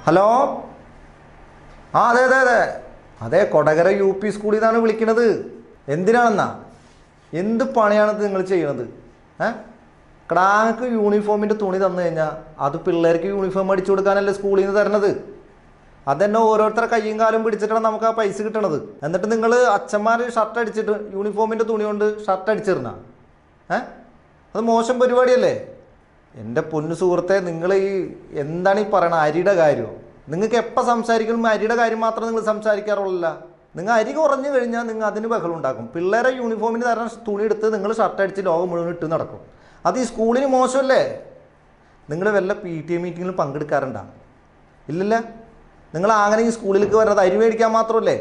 Hello. ആ അതെ അതെ അതെ അതെ കൊടകര UP സ്കൂളിൽ നിന്നാണ് വിളിക്കുന്നത്. എന്തിനാണെന്നാ? എന്ത് പണിയാണത് നിങ്ങൾ ചെയ്യണത്? ക്ടാങ്ങൾക്ക് യൂണിഫോമിൻ്റെ തുണി തന്നു കഴിഞ്ഞാൽ അത് പിള്ളേർക്ക് യൂണിഫോം അടിച്ചു കൊടുക്കാനല്ലേ സ്കൂളിൽ നിന്ന് തരണത്. അതെന്നെ ഓരോരുത്തരുടെ കയ്യും കാലും പിടിച്ചിട്ടാണ് നമുക്ക് ആ പൈസ കിട്ടണത്. എന്നിട്ട് നിങ്ങൾ അച്ഛന്മാർ ഷർട്ട് അടിച്ചിട്ട് യൂണിഫോമിൻ്റെ തുണി കൊണ്ട് ഷർട്ട് അടിച്ചിരുന്ന അത് മോശം പരിപാടിയല്ലേ? എൻ്റെ പൊന്നു സുഹൃത്തെ, നിങ്ങൾ എന്താണ് ഈ പറയണത്? അരിയുടെ കാര്യമോ? നിങ്ങൾക്ക് എപ്പോൾ സംസാരിക്കുമ്പോൾ അരിയുടെ കാര്യം മാത്രം നിങ്ങൾ സംസാരിക്കാറുള്ളല്ല. നിങ്ങൾ അരി കുറഞ്ഞു കഴിഞ്ഞാൽ നിങ്ങൾ അതിന് ബഹളുണ്ടാക്കും. പിള്ളേരെ യൂണിഫോമിന് തരാൻ തുണി എടുത്ത് നിങ്ങൾ ഷർട്ട് അടിച്ച് ലോകം മുഴുവൻ ഇട്ട് നടക്കും. അത് ഈ സ്കൂളിന് മോശമല്ലേ? നിങ്ങൾ വല്ല PTA മീറ്റിങ്ങിൽ പങ്കെടുക്കാറുണ്ടോ? ഇല്ലല്ല. നിങ്ങൾ അങ്ങനെ ഈ സ്കൂളിലേക്ക് വരുന്നത് അരി മേടിക്കാൻ മാത്രമല്ലേ?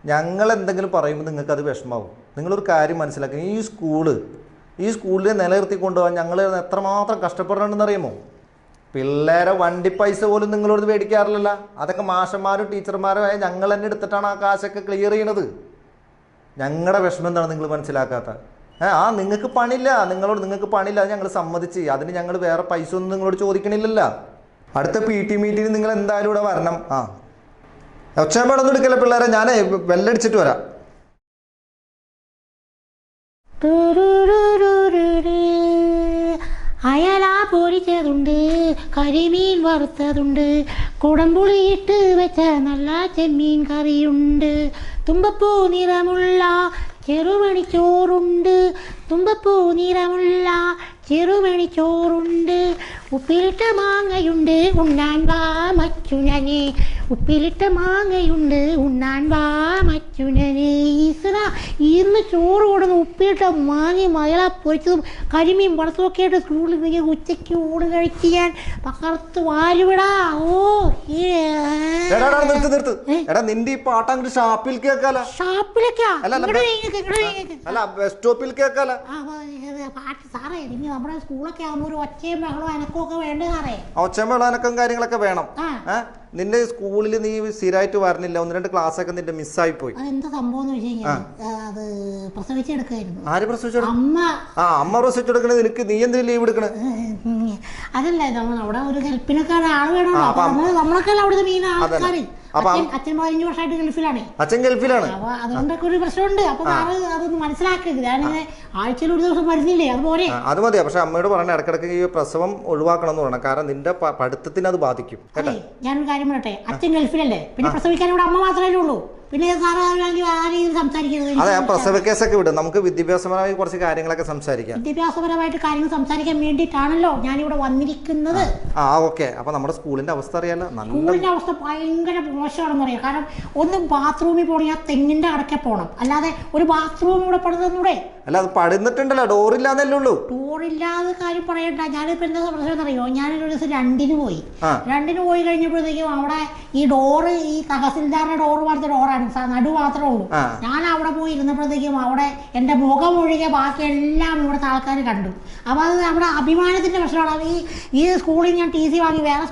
ഞങ്ങൾ എന്തെങ്കിലും പറയുമ്പോൾ നിങ്ങൾക്കത് വിഷമാവും. നിങ്ങളൊരു കാര്യം മനസ്സിലാക്കുക, ഈ സ്കൂളിൽ നിലനിർത്തി കൊണ്ടുപോകാൻ ഞങ്ങൾ എത്രമാത്രം കഷ്ടപ്പെടണമെന്ന് അറിയുമോ? പിള്ളേരെ വണ്ടി പൈസ പോലും നിങ്ങളോട് മേടിക്കാറില്ലല്ലോ. അതൊക്കെ മാഷന്മാരും ടീച്ചർമാരും ഞങ്ങൾ തന്നെ എടുത്തിട്ടാണ് ആ കാശൊക്കെ ക്ലിയർ ചെയ്യണത്. ഞങ്ങളുടെ വിഷമം എന്താണ് നിങ്ങൾ മനസ്സിലാക്കാത്ത? നിങ്ങൾക്ക് പണിയില്ല, നിങ്ങൾക്ക് പണിയില്ല, അത് ഞങ്ങൾ സമ്മതിച്ച്. അതിന് ഞങ്ങൾ വേറെ പൈസ ഒന്നും നിങ്ങളോട് ചോദിക്കണില്ലല്ലോ. അടുത്ത PT മീറ്റിംഗ് നിങ്ങൾ എന്തായാലും ഇവിടെ വരണം. ഒച്ചമ്പേടൊന്നും എടുക്കല്ലേ പിള്ളേരെ. ഞാൻ വെല്ലടിച്ചിട്ട് വരാം. അയല പൊരിച്ചതുണ്ട്, കരിമീൻ വറുത്തതുണ്ട്, കുടംപുളിയിട്ട് വെച്ച നല്ല ചെമ്മീൻ കറിയുണ്ട്, തുമ്പപ്പൂ നിറമുള്ള ചെറുമണിച്ചോറുണ്ട്, തുമ്പപ്പൂ നിറമുള്ള ചെറുമണിച്ചോറുണ്ട്, ഉപ്പിലിട്ട മാങ്ങയുണ്ട് ഉണ്ണാൻ വാ മച്ചുനനെ, ഉപ്പിലിട്ട മാങ്ങയുണ്ട് ഉണ്ണാൻ വാ മച്ചുനനെ. ഈശ്വര, ഇന്ന് ചോറ് കൊടുന്ന് ഉപ്പിലിട്ട മാങ്ങ മയള പൊരിച്ചതും കരിമീൻ വറുത്തതൊക്കെ ആയിട്ട് സ്കൂളിൽ നിന്ന് ഉച്ചയ്ക്ക് ഊണ് കഴിച്ച് ഞാൻ പകർത്ത് വാരുവിടാ. നിന്റെ ഈ പാട്ട് അങ്ങോട്ട് ഷാപ്പിൽ കേൾക്കാലോ. ഷാപ്പിലേക്കാ? പാട്ട് സാറേ, ഇനി നമ്മുടെ സ്കൂളൊക്കെ ആകുമ്പോൾ ഒരു ഒച്ചയും ബഹളവും അനക്കമൊക്കെ വേണ്ട സാറേ. ഒച്ചയും ബഹളം അനക്കം കാര്യങ്ങളൊക്കെ വേണം. നിന്റെ സ്കൂളിൽ നീ സ്ഥിരമായിട്ട് വരണില്ല. 1-2 ക്ലാസ് ഒക്കെ നിന്റെ മിസ്സായി പോയി. അതെന്താ സംഭവം എന്ന് വെച്ച് കഴിഞ്ഞാൽ അത് പ്രസവിച്ചെടുക്കായിരുന്നു. ആര് പ്രസവിച്ചെടുക്കും? അമ്മ പ്രസവിച്ചെടുക്കണത്. നിനക്ക് നീ എന്തിനു ലീവ് എടുക്കണേ? അതല്ല, നമ്മൾ അവിടെ ഒരു ഹെൽപ്പിനൊക്കെ ആള് വേണമല്ലോ. നമ്മളൊക്കെ അവിടുത്തെ മെയിൻ ആൾക്കാർ. അച്ഛൻ 15 വർഷമായിട്ട് ഗൾഫിലാണ്. അച്ഛൻ ഗൾഫിലാണ്. അപ്പൊ അതുകൊണ്ടൊക്കെ ഒരു പ്രശ്നമുണ്ട്. അപ്പൊ അതൊന്ന് മനസ്സിലാക്കരുത്. ഞാനിങ്ങനെ ആഴ്ചയിൽ ഒരു ദിവസം വരുന്നില്ലേ, അതുപോലെ. അത് മതി. പക്ഷെ അമ്മയോട് പറയണ ഇടക്കിടക്ക് ഈ പ്രസവം ഒഴിവാക്കണം എന്ന് പറയണം. കാരണം നിന്റെ പഠിത്തത്തിന് അത് ബാധിക്കും. ഞാനൊരു കാര്യം പറയട്ടെ, അച്ഛൻ ഗൾഫിലല്ലേ, പിന്നെ പ്രസവിക്കാൻ ഇവിടെ അമ്മ മാത്രമേ ഉള്ളൂ. പിന്നെ സംസാരിക്കരുത്. അതെ, പ്രസവ കേസൊക്കെ വിടും. നമുക്ക് വിദ്യാഭ്യാസപരമായി കുറച്ച് കാര്യങ്ങളൊക്കെ സംസാരിക്കാം. വിദ്യാഭ്യാസപരമായിട്ട് കാര്യങ്ങൾ സംസാരിക്കാൻ വേണ്ടിയിട്ടാണല്ലോ ഞാനിവിടെ വന്നിരിക്കുന്നത്. ഓക്കെ. അപ്പൊ നമ്മുടെ സ്കൂളിന്റെ അവസ്ഥ അറിയാലോ. സ്കൂളിന്റെ അവസ്ഥ ഭയങ്കര മോശമാണെന്ന് പറയാം. കാരണം ഒന്ന് ബാത്റൂമിൽ പോകണമെങ്കിൽ ആ തെങ്ങിന്റെ അടക്കെ പോകണം, അല്ലാതെ ഒരു ബാത്റൂം ഇവിടെ പണിതന്നൂടെ? അല്ല, അത് പണിതിട്ടുണ്ടല്ലോ, ഡോറില്ലാന്നല്ലേ ഉള്ളൂ. ഡോറില്ലാതെ കാര്യം പറയണ്ട. ഞാനിപ്പോ എന്താ പ്രശ്നം എന്നറിയോ? ഞാനൊരു ദിവസം 2-ന് പോയി കഴിഞ്ഞപ്പോഴത്തേക്കും അവിടെ ഈ ഡോറ്, ഈ തഹസിൽദാറിന്റെ ഡോറ് പോലത്തെ ഡോറാണ്, നടു മാത്രമേ ഉള്ളൂ. ഞാൻ അവിടെ പോയി ഇരുന്നപ്പോഴത്തേക്കും അവിടെ എന്റെ മുഖം ഒഴികെ ബാക്കി എല്ലാം ഇവിടുത്തെ ആൾക്കാർ കണ്ടു. അപ്പൊ അത് നമ്മുടെ അഭിമാനത്തിന്റെ പ്രശ്നമാണ്. ഈ സ്കൂളിൽ ഞാൻ TC വാങ്ങി വേറെ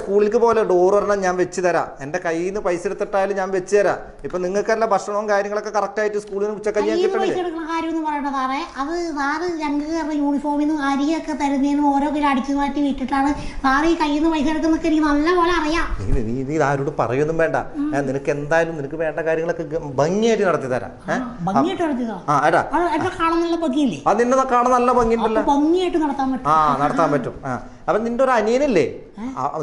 സ്കൂളിലേക്ക് പോലെ ഡോർ പറഞ്ഞാൽ ഞാൻ വെച്ച് തരാം. എന്റെ കയ്യിൽ നിന്ന് പൈസ എടുത്തിട്ടായാലും ഞാൻ വെച്ച് തരാം. ഇപ്പൊ നിങ്ങൾക്കല്ല ഭക്ഷണവും കാര്യങ്ങളൊക്കെ കറക്റ്റ് ആയിട്ട് സ്കൂളിൽ നിന്ന് ഉച്ചക്കഞ്ഞി കാര്യം എന്ന് പറയണ്ട സാറേ. അത് സാറ് ഞങ്ങൾക്ക് യൂണിഫോമിൽ നിന്ന് അരിയൊക്കെ തരുന്നതിന് ഓരോ കിലോ അടിച്ചു മാറ്റി വിട്ടിട്ടാണ് സാറ് ഈ കയ്യിൽ നിന്ന് പൈസ എടുക്കുന്നൊക്കെ എനിക്ക് നല്ല പോലെ അറിയാം. നീ ആരോട് പറയൊന്നും വേണ്ട. നിനക്ക് എന്തായാലും നിനക്ക് വേണ്ട കാര്യങ്ങളൊക്കെ ഭംഗിയായിട്ട് നടത്തി തരാം. ഭംഗിയായിട്ട് നിന്നെ കാണാൻ നല്ല ഭംഗിയുണ്ടല്ലോ. ഭംഗിയായിട്ട് നടത്താൻ പറ്റും. അപ്പൊ നിന്റെ ഒരു അനിയനല്ലേ?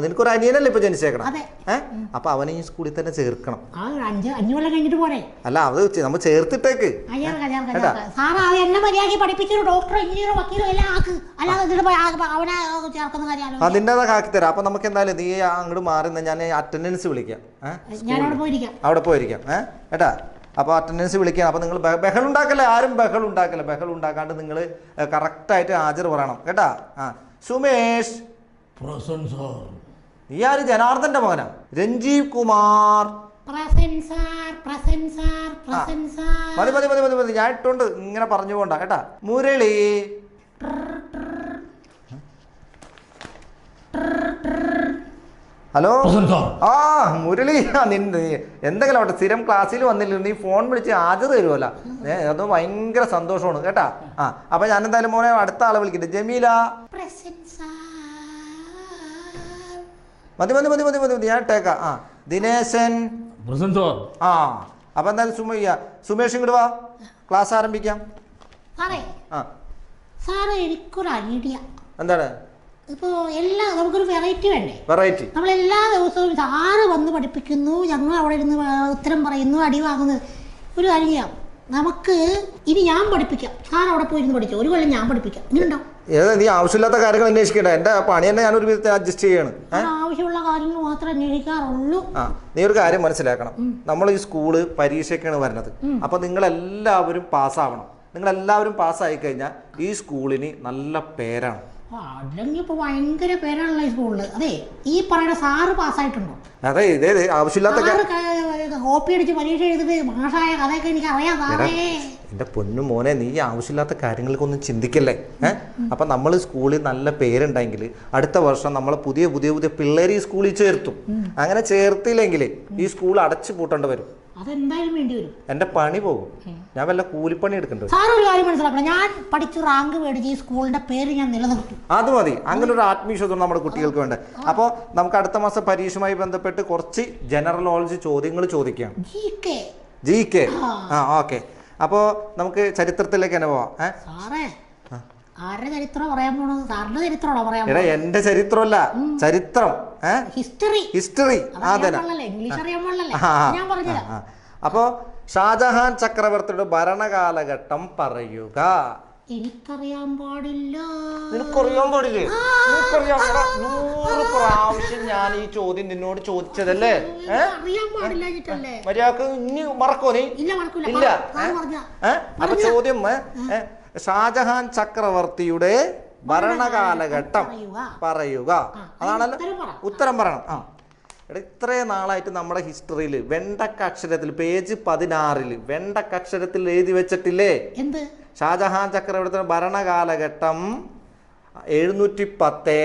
നിനക്കൊരു അനിയനല്ലേ ഇപ്പൊ ജനിച്ചേക്കണം? അപ്പൊ അവനെ ഈ സ്കൂളിൽ തന്നെ ചേർക്കണം. 5 കൊല്ലം കഴിഞ്ഞിട്ട് പോരെ? അല്ല, അത് നമ്മൾ ചേർത്തിട്ടേക്ക്. അതിൻ്റെതൊക്കെ ആക്കി തരാം. അപ്പൊ നമുക്ക് എന്തായാലും നീ അങ്ങോട്ട് മാറി ഞാൻ അറ്റൻഡൻസ് വിളിക്കാം. അവിടെ പോയിരിക്കാം. ഏട്ടാ, അപ്പോൾ അറ്റൻഡൻസ് വിളിക്കാം. അപ്പോൾ നിങ്ങൾ ബഹളം ഉണ്ടാക്കല്ലേ, ആരും ബഹളം ഉണ്ടാക്കാണ്ട് നിങ്ങൾ കറക്റ്റായിട്ട് ഹാജർ പറയണം കേട്ടാ. സുമേഷ്, നീ ആര്? ജനാർദ്ദന്റെ മകനാ? രഞ്ജീവ് കുമാർ. മതി. ഞാൻ ഇട്ടോണ്ട് ഇങ്ങനെ പറഞ്ഞു പോണ്ട കേട്ടാ. മുരളി. ഹലോ. മുരളി, എന്തെങ്കിലും ആവട്ടെ, സ്ഥിരം ക്ലാസ്സിൽ വന്നില്ല, നീ ഫോൺ വിളിച്ച് ഹാജർ തരുമല്ലോ. അത് ഭയങ്കര സന്തോഷമാണ് കേട്ടാ. അപ്പൊ ഞാൻ എന്തായാലും മോനെ അടുത്ത ആളെ വിളിക്കട്ടെ. ജമീല. മതി ഞാൻ ഇട്ടേക്കാം. ആ ദിനേശൻ. ആ അപ്പൊ എന്തായാലും സുമേഷ് ഇങ്ങോട്ട് വാ, ക്ലാസ് ആരംഭിക്കാം. എനിക്കൊരു ഐഡിയ. എന്താണ്? ഇപ്പോ നമുക്കൊരു വെറൈറ്റി വേണ്ടേ? വെറൈറ്റി. നമ്മൾ എല്ലാ ദിവസവും സാറ് വന്ന് പഠിപ്പിക്കുന്നു, ഞങ്ങൾ അവിടെ ഇരുന്ന് ഉത്തരം പറയുന്നു, അടി വാങ്ങുന്നു. ഒരു കാര്യം ചെയ്യാം, നമുക്ക് ഇനി ഞാൻ പഠിപ്പിക്കാം, സാർ അവിടെ പോയിരുന്ന് പഠിച്ചു, ഒരു കൊല്ലം ഞാൻ പഠിപ്പിക്കാം. ഇനിയുണ്ടോ? നീ ആവശ്യമില്ലാത്ത കാര്യങ്ങൾ അന്വേഷിക്കണ്ട, എന്റെ പണി തന്നെ ഞാനൊരു വിധത്തിൽ അഡ്ജസ്റ്റ് ചെയ്യാണ്. ആവശ്യമുള്ള കാര്യങ്ങൾ മാത്രമേ അന്വേഷിക്കാറുള്ളൂ. നീ ഒരു കാര്യം മനസ്സിലാക്കണം, നമ്മൾ ഈ സ്കൂള് പരീക്ഷയ്ക്കാണ് വരുന്നത്. അപ്പൊ നിങ്ങളെല്ലാവരും പാസ്സാവണം. നിങ്ങളെല്ലാവരും പാസ്സായി കഴിഞ്ഞാൽ ഈ സ്കൂളിന് നല്ല പേരാണ്. അല്ലെങ്കിൽ ഇപ്പൊ ഭയങ്കര പേരാണല്ലോ ഈ സ്കൂളില്. അതെ, ഈ പറയുന്ന സാറ് പാസ്സായിട്ടുണ്ടോ? അതെ, ഇതേ ആവശ്യമില്ലാത്ത കോപ്പി അടിച്ച് പരീക്ഷ എഴുതിട്ട് മാഷായ കഥയൊക്കെ എനിക്ക് അറിയാം. എന്റെ പൊന്നു മോനെ, നീ ആവശ്യമില്ലാത്ത കാര്യങ്ങൾക്കൊന്നും ചിന്തിക്കല്ലേ. അപ്പൊ നമ്മൾ സ്കൂളിൽ നല്ല പേരുണ്ടെങ്കിൽ അടുത്ത വർഷം നമ്മൾ പുതിയ പുതിയ പുതിയ പിള്ളേർ ഈ സ്കൂളിൽ ചേർത്തും. അങ്ങനെ ചേർത്തില്ലെങ്കിൽ ഈ സ്കൂൾ അടച്ചു പൂട്ടേണ്ടി വരും. അതെന്തായാലും വേണ്ടി വരും. എന്റെ പണി പോകും. ഞാൻ വല്ല കൂലിപ്പണി എടുക്കണ്ടോ? സാർ ഒരു കാര്യം മനസ്സിലാക്കണം, ഞാൻ പഠിച്ച് റാങ്ക് മേടിച്ച് ഈ സ്കൂളിന്റെ പേര് ഞാൻ നിലനിർത്തും. അത് മതി. അങ്ങനെ ഒരു ആത്മവിശ്വാസം നമ്മുടെ കുട്ടികൾക്ക് വേണ്ട. അപ്പോൾ നമുക്ക് അടുത്ത മാസം പരീക്ഷയുമായി ബന്ധപ്പെട്ട് കുറച്ച് ജനറൽ നോളജ് ചോദ്യങ്ങൾ ചോദിക്കാം. GK. ഓക്കെ. അപ്പോൾ നമുക്ക് ചരിത്രത്തിലേക്ക് തന്നെ പോവാം. ആരുടെ ചരിത്രം പറയാൻ പോണത്? സാറിന്റെ ചരിത്രമാണോ പറയാൻ? എന്റെ ചരിത്രമല്ല, ചരിത്രം, ഹിസ്റ്ററി. ഇംഗ്ലീഷ് അറിയാൻ പാടില്ലല്ലേ? ഞാൻ പറഞ്ഞുതരാം. അപ്പോ ഷാജഹാൻ ചക്രവർത്തിയുടെ ഭരണകാലഘട്ടം പറയുക. എനിക്കറിയാൻ പാടില്ല. നിനക്കറിയാൻ പാടില്ലേ? 100 പ്രാവശ്യം ഞാൻ ഈ ചോദ്യം നിന്നോട് ചോദിച്ചതല്ലേ? അറിയാൻ പാടില്ല. മര്യാദക്ക് ഇനി മറക്കോ നീ? ഇല്ല. അപ്പൊ ചോദ്യം, ഷാജഹാൻ ചക്രവർത്തിയുടെ ഭരണകാലഘട്ടം പറയുക. അതാണല്ലോ ഉത്തരം പറയണം. ഇത്രയും നാളായിട്ട് നമ്മുടെ ഹിസ്റ്ററിയിൽ വെണ്ടക്കക്ഷരത്തിൽ പേജ് 16 വെണ്ടക്കക്ഷരത്തിൽ എഴുതി വെച്ചിട്ടില്ലേ? ഷാജഹാൻ ചക്രവർത്തിയുടെ ഭരണകാലഘട്ടം 710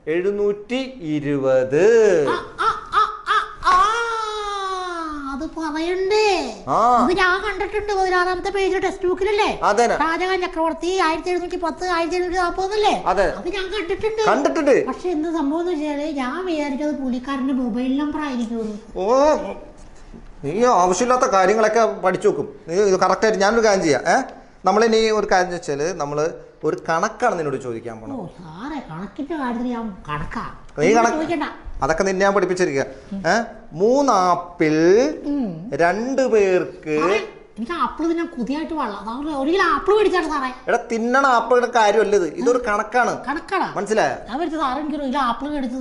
720. അത് പറയണ്ടേ? ഞാൻ കണ്ടിട്ടുണ്ട് 16ാമത്തെ പേജിലെ ടെക്സ്റ്റ് ബുക്കിലല്ലേ ഷാജഹാൻ ചക്രവർത്തി 1710 1740 അത് ഞാൻ കണ്ടിട്ടുണ്ട്. പക്ഷെ എന്ത് സംഭവം എന്ന് വെച്ചാല് ഞാൻ വിചാരിച്ചത് പുള്ളിക്കാരന്റെ മൊബൈൽ നമ്പർ ആയിരിക്കും. നീ ആവശ്യമില്ലാത്ത കാര്യങ്ങളൊക്കെ പഠിച്ചു നോക്കും. നീ ഇത് കറക്റ്റായിട്ട് ഞാനൊരു കാര്യം ചെയ്യാം. നമ്മളിനി ഒരു കാര്യം വെച്ചാല് നമ്മള് ഒരു കണക്കാണ് നിന്നോട് ചോദിക്കാൻ പോണത്. കണക്കിന്റെ കാര്യത്തിൽ ഞാൻ നീ അതൊക്കെ നിന്നെ ഞാൻ പഠിപ്പിച്ചിരിക്കുക. 3 ആപ്പിൾ 2 പേർക്ക്. എനിക്ക് ആപ്പിൾ തിന്നാൻ കൊതിയായിട്ട് ഒരു കിലോ ആപ്പിൾ മേടിച്ചാണ് സാറേ. എടാ, തിന്നണ ആപ്പിളുടെ കാര്യമല്ലത്, ഇതൊരു കണക്കാണ്. മനസ്സിലായോ? എനിക്ക് ആപ്പിൾ മേടിച്ചു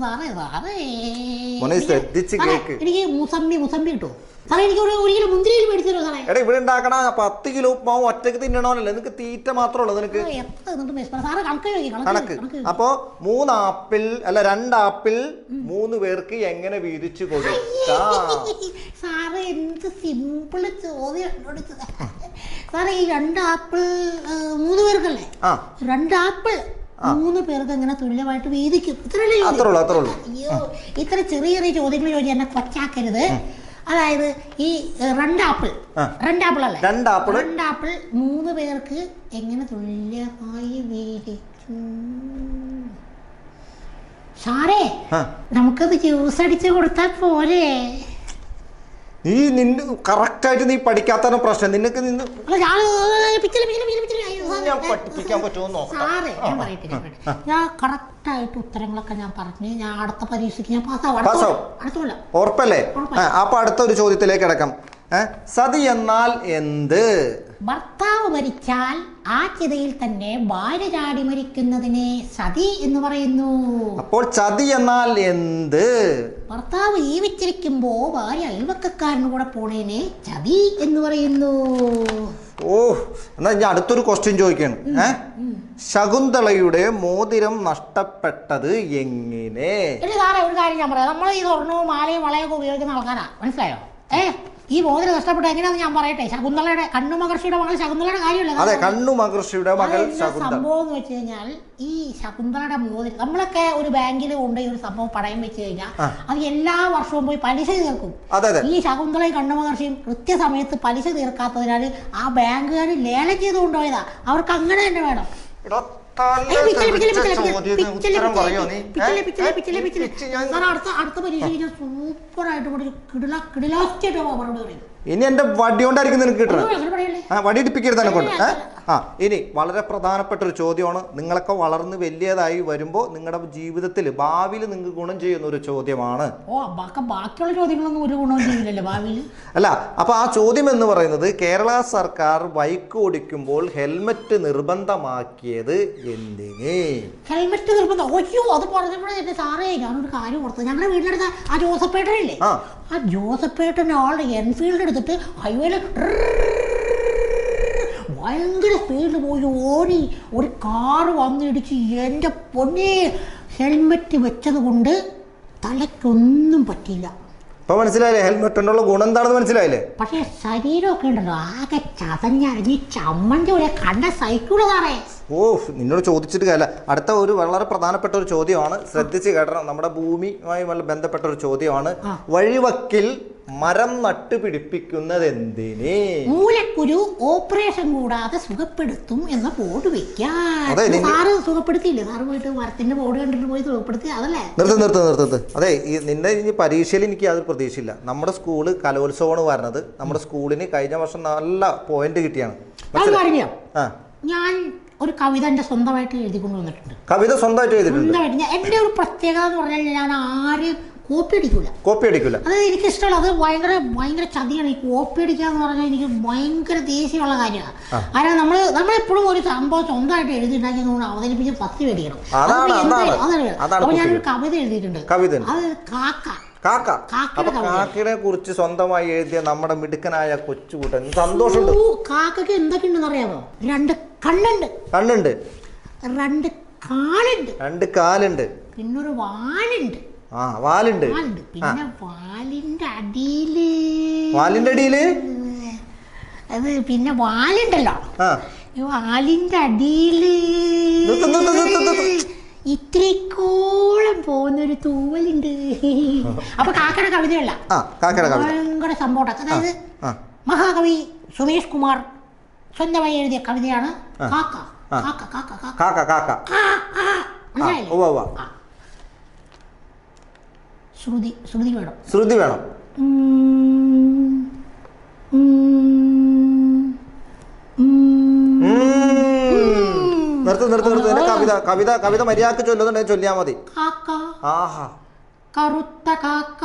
മോനെ ശ്രദ്ധിച്ച് കേക്ക്. എനിക്ക് മുസമ്പി കിട്ടുമോ സാറേ? എനിക്ക് ഒരു കിലോ മുന്തിരി മേടിച്ചു സാറേ. എടാ, ഇവിടെ ഉണ്ടാക്കണ 10 കിലോ ഉപ്പാവും ഒറ്റക്ക് തിന്നണമല്ലോ. നിനക്ക് തീറ്റ മാത്രമേ ഉള്ളൂ. നിനക്ക് കണക്ക്. അപ്പൊ 3 ആപ്പിൾ അല്ല 2 ആപ്പിൾ 3 പേർക്ക് എങ്ങനെ വീതിച്ചു കൊടുക്കാം? സാറേ, എന്ത് സിമ്പിൾ ചോദ്യം സാറേ. ഈ 2 ആപ്പിൾ 3 പേർക്കല്ലേ? 2 ആപ്പിൾ 3 പേർക്ക് എങ്ങനെ തുല്യമായിട്ട് വീതിക്കും? അയ്യോ, ഇത്ര ചെറിയ ചെറിയ ചോദ്യങ്ങൾ ചോദിച്ചാൽ എന്നെ കൊച്ചാക്കരുത്. അതായത് ഈ 2 ആപ്പിൾ അല്ലേ? 2 ആപ്പിൾ 3 പേർക്ക് എങ്ങനെ തുല്യമായി വീതിക്കും? സാറേ, നമുക്കത് ജ്യൂസ് അടിച്ച് കൊടുത്താൽ പോരെ? നീ കറക്റ്റായിട്ട് നീ പഠിക്കാത്ത പ്രശ്നം. നിനക്ക് ഞാൻ പഠിപ്പിക്കാൻ പറ്റുമോ? ഞാൻ കറക്റ്റായിട്ട് ഉത്തരങ്ങളൊക്കെ ഞാൻ പറഞ്ഞ് ഞാൻ അടുത്ത പരീക്ഷയ്ക്ക് ഞാൻ പാസ്സാവും. ഉറപ്പല്ലേ? അപ്പൊ അടുത്തൊരു ചോദ്യത്തിലേക്ക് കിടക്കാം. സതി എന്നാൽ എന്ത്? ഭർത്താവ് മരിച്ചാൽ ആ ചിതയിൽ തന്നെ ഭാര്യ ചാടി മരിക്കുന്നതിനെ സതി എന്ന് പറയുന്നു. അപ്പോൾ ചതി എന്നാൽ എന്ത്? ഭർത്താവ് ജീവിച്ചിരിക്കുമ്പോ ഭാര്യ അയൽവക്കക്കാരന് കൂടെ പോണേനെ ചതി എന്ന് പറയുന്നു. എന്നാ ഞാൻ അടുത്തൊരു ക്വസ്റ്റ്യൻ ചോദിക്കാണ്. ശകുന്തളയുടെ മോതിരം നഷ്ടപ്പെട്ടത് എങ്ങനെ? ഒരു കാര്യം ഞാൻ പറയാം. നമ്മൾ ഈ സ്വർണ്ണവും മാലയും വളയൊക്കെ ഉപയോഗിക്കുന്ന ആൾക്കാരാ, മനസ്സിലായോ? ഈ മോതിരം നഷ്ടപ്പെട്ട എങ്ങനെയാന്ന് ഞാൻ പറയട്ടെ. ശകുന്തളയുടെ കണ്ണു മഹർഷിയുടെ മകൾ ശകുന്തളയുടെ കാര്യമല്ല. അതെ, കണ്ണു മഹർഷിയുടെ മകൾ ശകുന്തള. സംഭവം എന്ന് വെച്ച് കഴിഞ്ഞാൽ ഈ ശകുന്തളയുടെ മോതിരം നമ്മളൊക്കെ ഒരു ബാങ്കിൽ കൊണ്ടുപോയി ഒരു സംഭവം പടയം വെച്ച് കഴിഞ്ഞാൽ അത് എല്ലാ വർഷവും പോയി പലിശ തീർക്കും. ഈ ശകുന്തളയും കണ്ണു മഹർഷിയും കൃത്യസമയത്ത് പലിശ തീർക്കാത്തതിനാൽ ആ ബാങ്കുകാർ ലേലം ചെയ്ത് കൊണ്ടുപോയതാ. അവർക്ക് അങ്ങനെ തന്നെ വേണം. അടുത്ത പരീക്ഷ സൂപ്പറായിട്ട് പറയും. ഇനി എന്റെ വടി കൊണ്ടായിരിക്കും നിനക്ക് കിട്ടണം. വടി ഇടിപ്പിക്കരുത് എന്നെ കൊണ്ട്. ഇനി വളരെ പ്രധാനപ്പെട്ട ഒരു ചോദ്യമാണ്. നിങ്ങളൊക്കെ വളർന്ന് വലിയതായി വരുമ്പോൾ നിങ്ങളുടെ ജീവിതത്തിൽ ഭാവിയിൽ നിങ്ങൾക്ക് ഗുണം ചെയ്യുന്ന ഒരു ചോദ്യമാണ്. ബാക്കിയുള്ള ചോദ്യങ്ങളൊന്നും ഒരു ഗുണവും ചെയ്യില്ലല്ലോ ഭാവിയിൽ. അല്ല, അപ്പൊ ആ ചോദ്യം എന്ന് പറയുന്നത് കേരള സർക്കാർ ബൈക്ക് ഓടിക്കുമ്പോൾ ഹെൽമെറ്റ് നിർബന്ധമാക്കിയത് എന്തിന്? ഹെൽമെറ്റ് നിർബന്ധം? അയ്യോ, അത് പറഞ്ഞപ്പോഴേ എന്റെ സാറേ ഞാനൊരു കാര്യം ഓർത്തത്. ഞങ്ങളുടെ വീട്ടിലെടുത്ത ആ ജോസഫേട്ടനില്ലേ, ആ ജോസഫേട്ടൻ ആളുടെ എൻഫീൽഡ് എടുത്തിട്ട് ഹൈവേയിൽ ഭയങ്കര സ്പീഡിൽ പോയി ഓടി ഒരു കാറ് വന്നിടിച്ച് എൻ്റെ പൊന്നെ ഹെൽമെറ്റ് വെച്ചത് കൊണ്ട് തലയ്ക്കൊന്നും പറ്റിയില്ല. ഇപ്പൊ മനസ്സിലായില്ലേ ഹെൽമെറ്റിനുള്ള ഗുണം എന്താണെന്ന് മനസ്സിലായില്ലേ? പക്ഷേ ശരീരമൊക്കെ ഉണ്ടല്ലോ ആകെ ചതഞ്ഞറിഞ്ഞ് ചമ്മന്തി പോലെ കണ്ട സൈക്കിളാറേ. നിന്നോട് ചോദിച്ചിട്ട് കാര്യമില്ല. അടുത്ത ഒരു വളരെ പ്രധാനപ്പെട്ട ഒരു ചോദ്യമാണ്, ശ്രദ്ധിച്ച് കേട്ടണം. നമ്മുടെ ഭൂമിയുമായി ബന്ധപ്പെട്ട ഒരു ചോദ്യമാണ്. വഴിവക്കിൽ മരം നട്ടുപിടിപ്പിക്കുന്നത് എന്തിന്? മൂലക്കുരു ഓപ്പറേഷൻ കൂടാതെ സുഖപ്പെടുത്തും എന്ന ബോർഡ് വെക്കാൻ. സാറ് സുഖപ്പെടുത്തിയില്ലേ? സാറ് പോയിട്ട് മരത്തിന്റെ ബോർഡ് കണ്ടിട്ട് പോയി സുഖപ്പെടുത്തി അതല്ലേ? നിർത്ത്. അതെ, നിന്റെ ഇനി പരീക്ഷയിൽ എനിക്ക് യാതൊരു പ്രതീക്ഷയില്ല. നമ്മുടെ സ്കൂള് കലോത്സവമാണ് വരുന്നത്. നമ്മുടെ സ്കൂളിന് കഴിഞ്ഞ വർഷം നല്ല പോയിന്റ് കിട്ടിയാണ്. ഞാൻ ഒരു കവിത എൻ്റെ സ്വന്തമായിട്ട് എഴുതി കൊണ്ടുവന്നിട്ടുണ്ട്. കവിത സ്വന്തമായിട്ട് എഴുതിയിട്ടുണ്ട്? എൻ്റെ ഒരു പ്രത്യേകത എന്ന് പറഞ്ഞാൽ ഞാൻ ആരും കോപ്പി അടിക്കൂല. അത് എനിക്കിഷ്ടമല്ല. അത് ഭയങ്കര ചതിയാണ്. ഈ കോപ്പി അടിക്കുക എന്ന് പറഞ്ഞാൽ എനിക്ക് ഭയങ്കര ദേഷ്യമുള്ള കാര്യമാണ്. കാരണം നമ്മളെപ്പോഴും ഒരു സംഭവം സ്വന്തമായിട്ട് എഴുതിണ്ടാക്കി അവതരിപ്പിച്ച് പത്തി മേടിക്കണം. അപ്പൊ ഞാനൊരു കവിത എഴുതിയിട്ടുണ്ട്. അത് കാക്കയെ കുറിച്ച് സ്വന്തമായി എഴുതിയ നമ്മുടെ മിടുക്കനായ കൊച്ചുകൂട്ടൻ സന്തോഷമുണ്ട്. കാക്കയ്ക്ക് എന്തൊക്കെയുണ്ടെന്ന് അറിയാമോ? രണ്ട് കണ്ണുണ്ട്, രണ്ട് കാലുണ്ട്, പിന്നൊരു വാലുണ്ട്. പിന്നെ വാലിന്റെ അടിയില് അത് പിന്നെ വാലുണ്ടല്ലോ, വാലിന്റെ അടിയില് ഇത്രക്കോളം പോകുന്നൊരു തൂവലുണ്ട്. അപ്പൊ കാക്കയുടെ കവിതയല്ല, ഭയങ്കര സംഭവം. അതായത് മഹാകവി സുമേഷ് കുമാർ സ്വന്തമായി എഴുതിയ കവിതയാണ് കാക്ക. ശ്രുതി വേണം. കവിത മര്യാദക്ക് ചൊല്ലുന്നുണ്ടെ ചൊല്ലിയാ മതി. കറുത്ത കാക്ക,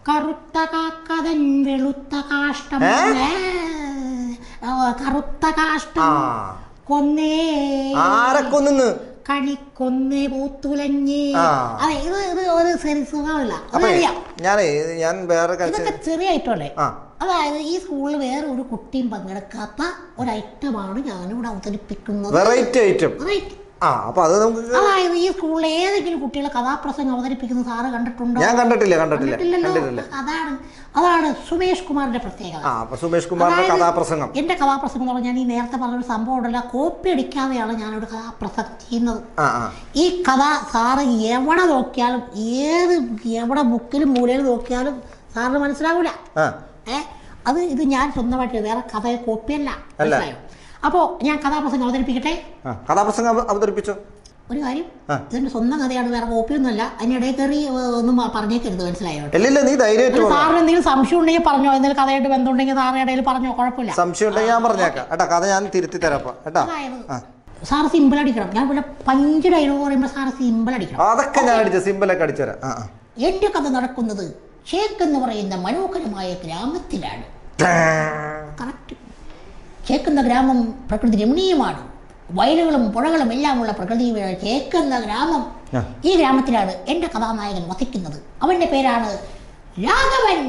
കറുത്ത കാക്കതൻ വെളുത്ത കാഷ്ടം, കറുത്ത കാഷ്ടം കൊന്നേ. ആരെ കൊന്നു? കണിക്കൊന്നേ പൂത്തുലഞ്ഞ്. അതെ, ഇത് ഒരു സുഖമില്ല. ഞാൻ വേറെ ഇതൊക്കെ ചെറിയ ഐറ്റമല്ലേ. അതായത് ഈ സ്കൂളിൽ വേറെ ഒരു കുട്ടിയും പങ്കെടുക്കാത്ത ഒരു ഐറ്റമാണ് ഞാനിവിടെ അവതരിപ്പിക്കുന്നത്. Variety item. അതായത് ഈ സ്കൂളിൽ ഏതെങ്കിലും കുട്ടികളെ കഥാപ്രസംഗം അവതരിപ്പിക്കുന്ന സാറ് കണ്ടിട്ടുണ്ടോ? ഞാൻ കണ്ടിട്ടില്ല. അതാണ് സുമേഷ് കുമാറിന്റെ പ്രത്യേകത. കഥാപ്രസംഗം. എന്റെ കഥാപ്രസംഗം എന്ന് പറഞ്ഞാൽ ഞാൻ ഈ നേരത്തെ പറഞ്ഞൊരു സംഭവം ഉണ്ടല്ല, കോപ്പി അടിക്കാതെയാണ് ഞാനൊരു കഥാപ്രസംഗം ചെയ്യുന്നത്. ഈ കഥ സാറ് എവിടെ നോക്കിയാലും എവിടെ ബുക്കിലും മൂലയിൽ നോക്കിയാലും സാറിന് മനസ്സിലാവൂല. ഇത് ഞാൻ സ്വന്തമായിട്ട് വേറെ കഥ കോപ്പിയല്ല. മനസ്സിലായോ? അപ്പോ ഞാൻ കഥാപ്രസംഗം അവതരിപ്പിക്കട്ടെ. അവതരിപ്പിച്ചോ. ഒരു കാര്യം, ഇതിന്റെ സ്വന്തം കഥയാണ്, വേറെ കോപ്പിയൊന്നുമല്ല. അതിനിടയിൽ കയറി ഒന്നും പറഞ്ഞേക്കരുത്, മനസ്സിലായോ? സാറിന് എന്തെങ്കിലും സംശയം ഉണ്ടെങ്കിൽ പറഞ്ഞോ, എന്തെങ്കിലും കഥയായിട്ട് ബന്ധമുണ്ടെങ്കിൽ സാറിന് ഇടയിൽ പറഞ്ഞോ, കുഴപ്പമില്ല. സംശയം ഉണ്ടെങ്കിൽ ഞാൻ പറഞ്ഞേക്കാം. കഥ ഞാൻ തിരുത്തി തരാം. സാറ് സിമ്പിൾ അടിക്കണം. ഞാൻ പിന്നെ 5 ഡയലോഗ് പറയുമ്പോൾ സാറ് സിമ്പിൾ അടിക്കണം. അതൊക്കെ ഞാൻ സിമ്പിളൊക്കെ അടിച്ചുതരാം. എന്റെ കഥ നടക്കുന്നത് ഷേക്ക് എന്ന് പറയുന്ന മനോഹരമായ ഗ്രാമത്തിലാണ്. കറക്റ്റ്. ഷേക്ക് എന്ന ഗ്രാമം പ്രകൃതി രമണീയമാണ്. വയലുകളും പുഴകളും എല്ലാമുള്ള പ്രകൃതിയുടെ ഷേക്ക് എന്ന ഗ്രാമം. ഈ ഗ്രാമത്തിലാണ് എൻ്റെ കഥാനായകൻ വസിക്കുന്നത്. അവൻ്റെ പേരാണ് രാഘവൻ.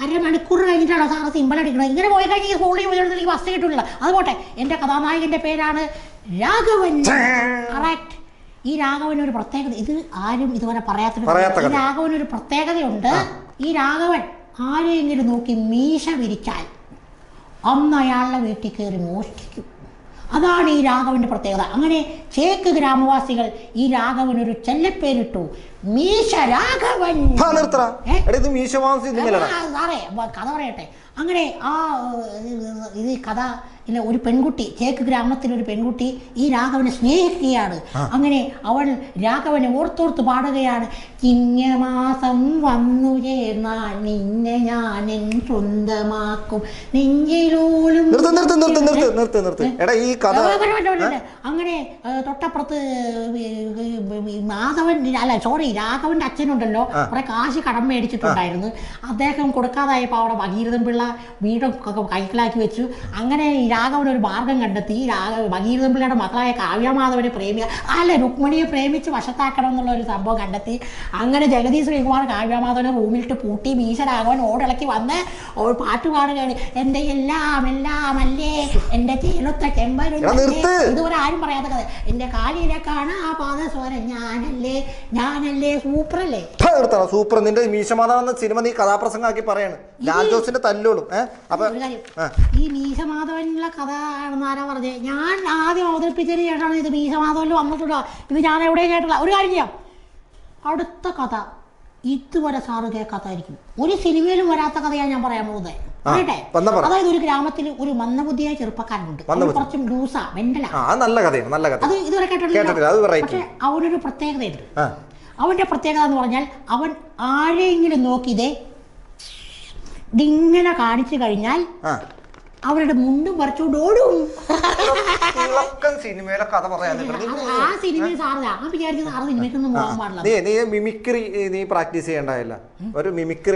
അരമണിക്കൂർ കഴിഞ്ഞിട്ടാണ് സാറ് സിമ്പിൾ അടിക്കുന്നത്. ഇങ്ങനെ പോയി കഴിഞ്ഞാൽ സ്കൂളിൽ പോയി ബസ് കിട്ടില്ല. അതുപോട്ടെ, എൻ്റെ കഥാനായകൻ്റെ പേരാണ് രാഘവൻ. കറക്റ്റ്. ഈ രാഘവൻ ഒരു പ്രത്യേകത, ഇത് ആരും ഇതുവരെ പറയാത്തൊരു, ഈ രാഘവൻ ഒരു പ്രത്യേകതയുണ്ട്. ഈ രാഘവൻ ആരെയെങ്കിലും നോക്കി മീശ വിരിച്ചാൽ അന്ന് അയാളുടെ വീട്ടിൽ കയറി മോഷ്ടിക്കും. അതാണ് ഈ രാഘവന്റെ പ്രത്യേകത. അങ്ങനെ ചേക്ക് ഗ്രാമവാസികൾ ഈ രാഘവൻ ഒരു ചെല്ലപ്പേരിട്ടു, മീശ രാഘവൻ. സാറേ കഥ പറയട്ടെ. അങ്ങനെ ഇത് കഥ ഇല്ല ഒരു പെൺകുട്ടി ചേക്ക് ഗ്രാമത്തിലൊരു പെൺകുട്ടി ഈ രാഘവനെ സ്നേഹിക്കുകയാണ്. അങ്ങനെ അവൾ രാഘവനെ ഓർത്തോർത്ത് പാടുകയാണ്. ചിങ്ങമാസം വന്നു ചേർന്നാൽ നിന്നെ ഞാൻ സ്വന്തമാക്കും നെഞ്ചിലോലും. അങ്ങനെ തൊട്ടപ്പുറത്ത് രാഘവന്റെ അച്ഛനുണ്ടല്ലോ കുറെ കാശ് കടം മേടിച്ചിട്ടുണ്ടായിരുന്നു. അദ്ദേഹം കൊടുക്കാതായപ്പോൾ അവിടെ ഭഗീരഥൻ പിള്ള വീടും കൈക്കലാക്കി വെച്ചു. അങ്ങനെ രാഘവൻ ഒരു മാർഗം കണ്ടെത്തി. ഭഗീരഥൻ പിള്ളയുടെ മക്കളായ കാവ്യമാധവനെ രുക്മിണിയെ പ്രേമിച്ച് വശത്താക്കണം എന്നുള്ള ഒരു സംഭവം കണ്ടെത്തി. അങ്ങനെ ജഗതി ശ്രീകുമാർ കാവ്യമാധവനെ റൂമിലിട്ട് പൂട്ടി മീശ രാഘവൻ ഓടിളക്കി വന്ന് ഒരു പാട്ട് പാടുകയാണ്. എന്റെ എല്ലാം എല്ലാം അല്ലേ എന്റെ ചേലൊത്ത ചെമ്പരും. ഇതുവരെ ആരും പറയാത്ത കഥ. എന്റെ കാലിലെ കാണാ പാദസ്വരം ഞാനല്ലേ ഞാനല്ലേ. സൂപ്പറല്ലേ? സൂപ്പർ. നിന്റെ മീശമാധവൻ എന്ന സിനിമ നീ കഥാപ്രസംഗമാക്കി പറയാണ്. ലാൽജോസിന്റെ തല്ലോളും. ഈ മീശമാധവനുള്ള കഥ ആണെന്ന് ആരാ പറഞ്ഞേ? ഞാൻ ആദ്യം അവതരിപ്പിച്ചതിന് ശേഷമാണ് ഇത് മീശമാധവനിൽ വന്നിട്ടുണ്ടോ. ഇത് ഞാൻ എവിടെയും കേട്ടില്ല. ഒരു കാര്യം ചെയ്യാം, അടുത്ത കഥ ഇതുവരെ സാറ് കേൾക്കാത്തായിരിക്കും. ഒരു സിനിമയിലും വരാത്ത കഥയാണ് ഞാൻ പറയാൻ പോകുന്നത്. പറയട്ടെ? അതായത് ഒരു ഗ്രാമത്തിൽ ഒരു മന്ദബുദ്ധിയായ ചെറുപ്പക്കാരനുണ്ട്. കുറച്ചും ലൂസ മെന്റലാ. അത് ഇതുവരെ കേട്ടിട്ടില്ല. പക്ഷെ അവനൊരു പ്രത്യേകതയുണ്ട്. അവന്റെ പ്രത്യേകത എന്ന് പറഞ്ഞാൽ അവൻ ആരെങ്കിലും നോക്കിയതേ ഇതിങ്ങനെ കാണിച്ചു കഴിഞ്ഞാൽ അവരുടെ മുണ്ടും പറിച്ചുകൊണ്ട് ഓടും. സിനിമയിലെ കഥ പറയാൻ ആ സിനിമയിൽ സാറില്ല. ആ വിചാരിച്ച സാറ് സിനിമയ്ക്കൊന്നും പോകാൻ പാടില്ല. മിമിക്രി നീ പ്രാക്ടീസ് ചെയ്യണ്ടായില്ല. ഒരു മിമിക്രി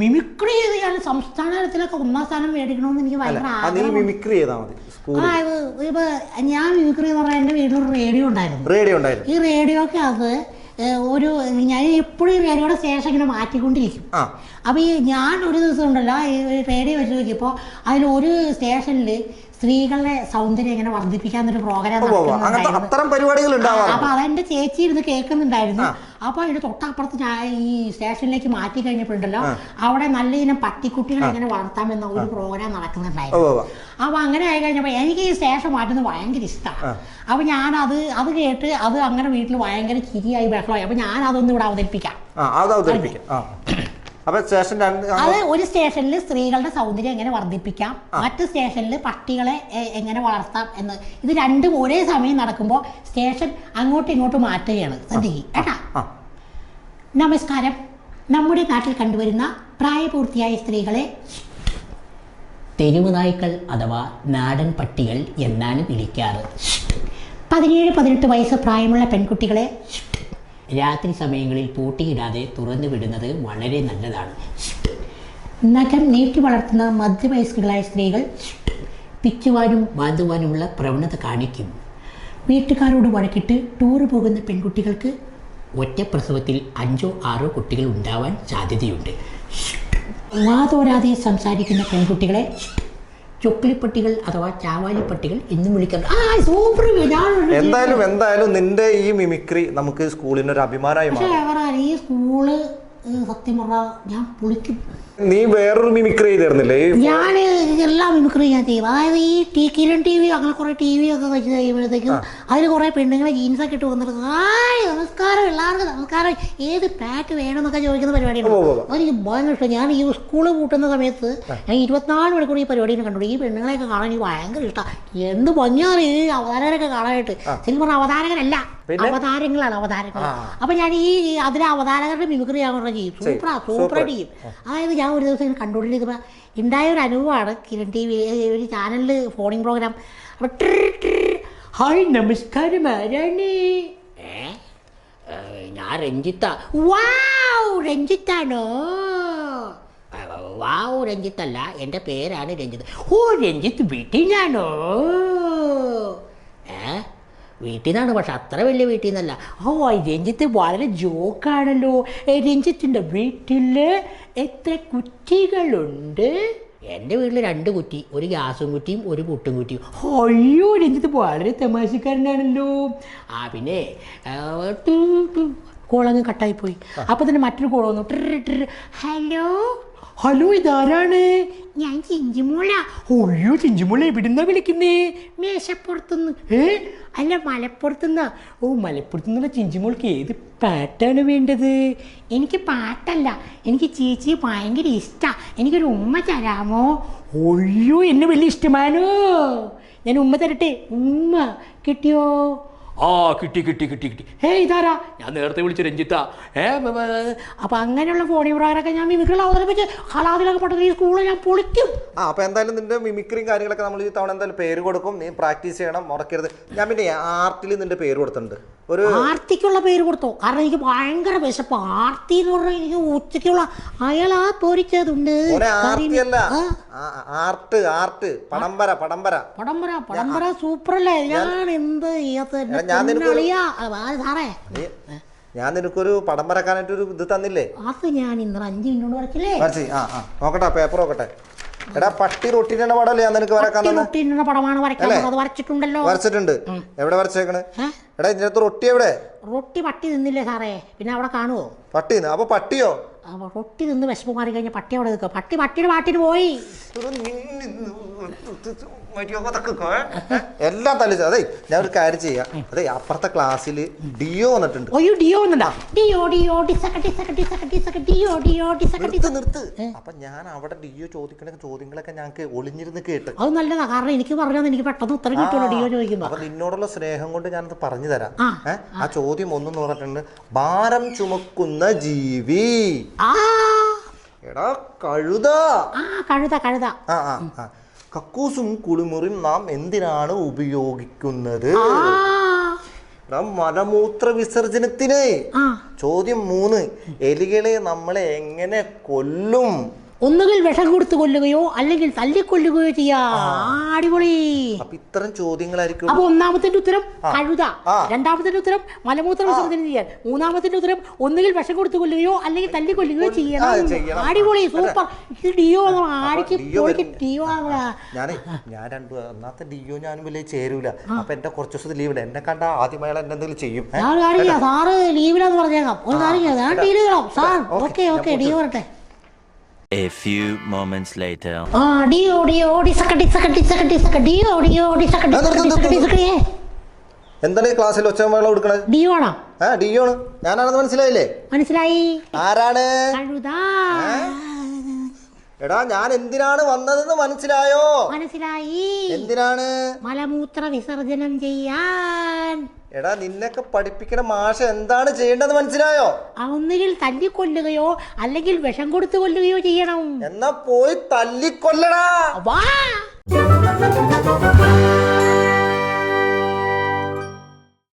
മിമിക്രി ചെയ്ത് ഞാൻ സംസ്ഥാന തലത്തിലൊക്കെ 1ാം സ്ഥാനം മേടിക്കണമെന്ന് എനിക്ക് ഭയങ്കര ആഗ്രഹം. മിമിക്രി ചെയ്താൽ മതി. അതായത് ഇപ്പൊ ഞാൻ മിമിക്രി എന്ന് പറഞ്ഞാൽ എന്റെ വീട്ടിലൊരു റേഡിയോ ഉണ്ടായിരുന്നു. ഈ റേഡിയോക്ക് അത് ഒരു ഞാൻ എപ്പോഴും റേഡിയോയുടെ സ്റ്റേഷൻ ഇങ്ങനെ മാറ്റിക്കൊണ്ടിരിക്കും. അപ്പോൾ ഈ ഞാൻ ഒരു ദിവസം ഉണ്ടല്ലോ ഈ റേഡിയോ വെച്ച് നോക്കിയപ്പോൾ അതിലൊരു സ്റ്റേഷനിൽ സ്ത്രീകളുടെ സൗന്ദര്യം ഇങ്ങനെ വർദ്ധിപ്പിക്കാന്നൊരു പ്രോഗ്രാം അപ്പൊ അതെന്റെ ചേച്ചി ഇരുന്ന് കേൾക്കുന്നുണ്ടായിരുന്നു. അപ്പൊ അതിന്റെ തൊട്ടപ്പുറത്ത് ഞാൻ ഈ സ്റ്റേഷനിലേക്ക് മാറ്റി കഴിഞ്ഞപ്പോഴുണ്ടല്ലോ അവിടെ നല്ല ഇനം പട്ടിക്കുട്ടികളെ എങ്ങനെ വളർത്താമെന്ന ഒരു പ്രോഗ്രാം നടക്കുന്നുണ്ടായിരുന്നു. അപ്പൊ അങ്ങനെ ആയി കഴിഞ്ഞപ്പോ എനിക്ക് ഈ സ്റ്റേഷൻ മാറ്റുന്നത് ഭയങ്കര ഇഷ്ടമാണ്. അപ്പൊ ഞാൻ അത് കേട്ട് അത് അങ്ങനെ വീട്ടിൽ ഭയങ്കര ചിരിയായി ബഹളമായി. അപ്പൊ ഞാൻ അതൊന്നും ഇവിടെ അവതരിപ്പിക്കാം. അത് ഒരു സ്റ്റേഷനിൽ സ്ത്രീകളുടെ സൗന്ദര്യം എങ്ങനെ വർദ്ധിപ്പിക്കാം, മറ്റു സ്റ്റേഷനിൽ പട്ടികളെ എങ്ങനെ വളർത്താം എന്ന്. ഇത് രണ്ടും ഒരേ സമയം നടക്കുമ്പോൾ സ്റ്റേഷൻ അങ്ങോട്ടും ഇങ്ങോട്ടും മാറ്റുകയാണ്. ശ്രദ്ധിക്കുക കേട്ടാ. നമസ്കാരം. നമ്മുടെ നാട്ടിൽ കണ്ടുവരുന്ന പ്രായപൂർത്തിയായ സ്ത്രീകളെ തെരുവ് നായ്ക്കൾ അഥവാ നാടൻ പട്ടികൾ എന്നാണ് വിളിക്കാറ്. 17-18 വയസ്സ് പ്രായമുള്ള പെൺകുട്ടികളെ രാത്രി സമയങ്ങളിൽ പൂട്ടിയിടാതെ തുറന്നു വിടുന്നത് വളരെ നല്ലതാണ്. നഖം നീട്ടി വളർത്തുന്ന മധ്യവയസ്കകളായ സ്ത്രീകൾ പിച്ചുവാനും മാന്തുവാനുമുള്ള പ്രവണത കാണിക്കും. വീട്ടുകാരോട് വഴക്കിട്ട് ടൂറ് പോകുന്ന പെൺകുട്ടികൾക്ക് ഒറ്റ പ്രസവത്തിൽ 5-6 കുട്ടികൾ ഉണ്ടാവാൻ സാധ്യതയുണ്ട്. വാതോരാതെ സംസാരിക്കുന്ന പെൺകുട്ടികളെ ചൊക്കിളിപ്പട്ടികൾ അഥവാ ചാവാലിപ്പട്ടികൾ എന്നും വിളിക്കാറുണ്ട്. എന്തായാലും നിന്റെ ഈ മിമിക്രി നമുക്ക് സ്കൂളിനൊരു അഭിമാനമായി മാറും. ഈ സ്കൂള് സത്യം പറഞ്ഞാൽ ഞാൻ പൊളിക്കും. നീ വേറൊരു മിമിക്രി ചെയ്തിരുന്നില്ലേ? ഞാൻ എല്ലാ മിമിക്രി ഞാൻ ചെയ്യും. അതായത് ഈ കിരൺ TV അങ്ങനെ കുറെ TV ഒക്കെ വെച്ച് കഴിയുമ്പോഴത്തേക്കും അതിൽ കുറെ പെണ്ണുങ്ങളെ ജീൻസൊക്കെ ഇട്ട് വന്നിട്ട് നമസ്കാരം എല്ലാവർക്കും നമസ്കാരം ഏത് പാറ്റ് വേണമെന്നൊക്കെ ചോദിക്കുന്ന പരിപാടിയാണ്. എനിക്ക് ഭയങ്കര ഇഷ്ടം. ഞാൻ ഈ സ്കൂള് കൂട്ടുന്ന സമയത്ത് ഞാൻ 24 മണിക്കൂർ ഈ പരിപാടിനെ കണ്ടു. ഈ പെണ്ണുങ്ങളെയൊക്കെ കാണാൻ എനിക്ക് ഭയങ്കര ഇഷ്ടമാണ്. എന്ത് ഭംഗിയാണ് ഈ അവതാരകരൊക്കെ കാണാനായിട്ട്. ശരിക്കും പറഞ്ഞാൽ അവതാരകരല്ല, അവതാരങ്ങളാണ് അവതാരങ്ങൾ. അപ്പൊ ഞാൻ ഈ അതിലെ അവതാരകരുടെ മിമിക്രി ഞാൻ പറഞ്ഞ ചെയ്യും. സൂപ്പറായിട്ട് ചെയ്യും. അതായത് ഞാൻ ഒരു ദിവസം കണ്ടുകൊണ്ടിരിക്കുമ്പോൾ ഉണ്ടായ ഒരു അനുഭവമാണ്. കിരൺ TV ഒരു ചാനലിൽ ഫോണിംഗ് പ്രോഗ്രാം. ഹായ് നമസ്കാരം, ആരാണ്? ഞാൻ രഞ്ജിത്ത. വാവ്, രഞ്ജിത്താണോ? വാവ്, രഞ്ജിത്തല്ല, എൻ്റെ പേരാണ് രഞ്ജിത്ത്. ഓ, രഞ്ജിത്ത് വീട്ടിലാണോ? വീട്ടിൽ നിന്നാണ്, പക്ഷെ അത്ര വലിയ വീട്ടിൽ നിന്നല്ല. ഓ, രഞ്ജിത്ത് വളരെ ജോക്കാണല്ലോ. രഞ്ജിത്തിൻ്റെ വീട്ടിൽ എത്ര കുറ്റികളുണ്ട്? എൻ്റെ വീട്ടിൽ 2 കുറ്റി, ഒരു ഗ്യാസും കുറ്റിയും ഒരു പുട്ടും കുറ്റിയും. അയ്യോ, രഞ്ജിത്ത് വളരെ തമാശക്കാരനാണല്ലോ. പിന്നെ കോളങ്ങ് കട്ടായിപ്പോയി. അപ്പോൾ തന്നെ മറ്റൊരു കോൾ വന്നു. ഹലോ ഹലോ, ഇതാരാണ്? ഞാൻ ചിഞ്ചുമോള. അയ്യോ, ചിഞ്ചുമോള എവിടുന്നാ വിളിക്കുന്നേ? മേശപ്പുറത്തുനിന്ന്. അല്ല, മലപ്പുറത്തുനിന്നാ. ഓ, മലപ്പുറത്തുനിന്നുള്ള ചിഞ്ചുമോൾക്ക് ഏത് പാട്ടാണ് വേണ്ടത്? എനിക്ക് പാട്ടല്ല, എനിക്ക് ചേച്ചിയെ ഭയങ്കര ഇഷ്ടമാണ്. എനിക്കൊരു ഉമ്മ തരാമോ? ഒയ്യോ എന്നെ വലിയ ഇഷ്ടമാനോ. ഞാൻ ഉമ്മ തരട്ടെ? ഉമ്മ കിട്ടിയോ? ആ കിട്ടി. ഹേ ഇതാരാ? ഞാൻ നേരത്തെ വിളിച്ച രഞ്ജിത്ത. അപ്പൊ അങ്ങനെയുള്ള ഫോണി പ്രകാരമൊക്കെ ഞാൻ മിമിക്രികൾ അവതരിപ്പിച്ച് ഹലാദിലൊക്കെ പെട്ടെന്ന് ഈ സ്കൂളിൽ ഞാൻ പൊളിക്കും. അപ്പൊ എന്തായാലും നിന്റെ മിമിക്രിയും കാര്യങ്ങളൊക്കെ നമ്മൾ ഈ തവണ എന്തായാലും പേര് കൊടുക്കും. നീ പ്രാക്ടീസ് ചെയ്യണം, മുടക്കരുത്. ഞാൻ പിന്നെ ആർട്ടിൽ നിന്റെ പേര് കൊടുത്തിട്ടുണ്ട്. ഒരു ആർത്തിക്കുള്ള പേര് കൊടുത്തോ? കാരണം എനിക്ക് ഭയങ്കര വിശപ്പ്. ആർത്തി എന്ന് പറഞ്ഞാൽ എനിക്ക് ഉച്ചയ്ക്കുള്ള അയാൾ ആ പൊരിച്ചതുണ്ട്. പടംബര സൂപ്പർ അല്ലേ? ഞാൻ എന്ത് സാറേ, ഞാൻ നിനക്കൊരു പടം വരക്കാനായിട്ട് ഒരു ഇത് തന്നില്ലേ? അത് ഞാൻ ഇന്നലെ 5 മിനിറ്റ് വരച്ചില്ലേ? നോക്കട്ടെ, പേപ്പർ നോക്കട്ടെ. എടാ പട്ടി റൊട്ടീനുള്ള പടമല്ലേ ഞാൻ നിനക്ക് വരക്കാൻ പടമാണ് വരച്ചിട്ടുണ്ടല്ലോ. വരച്ചിട്ടുണ്ട്. എവിടെ വരച്ചേക്കണ്? എടാ ഇതിനകത്ത് റൊട്ടി എവിടെ? റൊട്ടി പട്ടി തിന്നില്ലേ സാറേ? പിന്നെ അവിടെ കാണുവോ പട്ടി? അപ്പൊ പട്ടിയോ? റൊട്ടി നിന്ന് വിശപ്പ് മാറി കഴിഞ്ഞാൽ പട്ടി അവിടെ നിൽക്കുക. പട്ടിയുടെ പാട്ടിന് പോയി എല്ലാം തല്ലിച്ച. അതെ ഞാൻ ഒരു കാര്യം ചെയ്യാം. അതെ അപ്പുറത്തെ ക്ലാസ്സിൽ ഡിയോ വന്നിട്ടുണ്ട്. നിർത്ത്. അപ്പൊ ഞാൻ അവിടെ ഡിയോ ചോദിക്കണ ചോദ്യങ്ങളൊക്കെ ഞങ്ങൾക്ക് ഒളിഞ്ഞിരുന്ന് കേട്ട്. അത് നല്ലതാ, കാരണം എനിക്ക് പറഞ്ഞാൽ എനിക്ക് പെട്ടെന്ന് ഉത്തരം കിട്ടുമല്ലോ ഡിയോ ചോദിക്കുമ്പോ. അപ്പൊ നിന്നോടുള്ള സ്നേഹം കൊണ്ട് ഞാനത് പറഞ്ഞു തരാം. ആ ചോദ്യം ഒന്നെന്ന് പറഞ്ഞിട്ടുണ്ട്, ഭാരം ചുമക്കുന്ന ജീവി. എടാ കഴുത. കഴുത. കക്കൂസും കുളിമുറിയും നാം എന്തിനാണ് ഉപയോഗിക്കുന്നത്? മലമൂത്ര വിസർജനത്തിന്. ചോദ്യം 3, എലികളെ നമ്മളെ എങ്ങനെ കൊല്ലും? ഒന്നുകിൽ വിഷം കൊടുത്ത് കൊല്ലുകയോ അല്ലെങ്കിൽ തല്ലിക്കൊല്ലുകയോ ചെയ്യാം. അടിപൊളി. അപ്പൊ ഇത്തരം ചോദ്യങ്ങളായിരിക്കും. അപ്പൊ ഒന്നാമത്തിന്റെ ഉത്തരം കഴുത, രണ്ടാമത്തിന്റെ ഉത്തരം മലമൂത്ര വിസർജനം ചെയ്യാൻ, മൂന്നാമത്തിന്റെ ഉത്തരം ഒന്നുകിൽ വിഷം കൊടുത്ത് കൊല്ലുകയോ അല്ലെങ്കിൽ തല്ലിക്കൊല്ലുകയോ ചെയ്യണം. അടിപൊളി, സൂപ്പർ. ഇത് ഡിയോ ഡിയോ. ഞാൻ ഒന്നാമത്തെ ഡിയോ ഞാനും വലിയ ചേരൂല. അപ്പൊ എന്റെ കുറച്ച് ദിവസം ലീവില്ല. എന്നെ കണ്ട ആദ്യമായി എന്നെ എന്തെങ്കിലും ചെയ്യും. സാറ് ലീവിലാന്ന് പറഞ്ഞേക്കാം. ഒരു കാര്യം ഡീൽ ചെയ്യണം സാർ. ഓക്കെ ഡിയോ വരട്ടെ. A few moments later. എന്താണ് ഈ ക്ലാസ്സിൽ ഒച്ചമേള കൊടുക്കണത്? ഡിയോ ആണോ? ഡിയോ ആണ്. ഞാനാണെന്ന് മനസ്സിലായില്ലേ? മനസ്സിലായി. ആരാണ്? എടാ ഞാൻ എന്തിനാണ് വന്നതെന്ന് മനസ്സിലായോ? മനസ്സിലായി. എന്തിനാണ്? മലമൂത്ര വിസർജനം ചെയ്യാൻ. എടാ നിന്നൊക്കെ പഠിപ്പിക്കണ മാഷ എന്താണ് ചെയ്യേണ്ടത് മനസ്സിലായോ? ഒന്നുകിൽ തല്ലിക്കൊല്ലുകയോ അല്ലെങ്കിൽ വിഷം കൊടുത്ത് കൊല്ലുകയോ ചെയ്യണം. എന്നാ പോയി തല്ലിക്കൊല്ലടാ. വാ.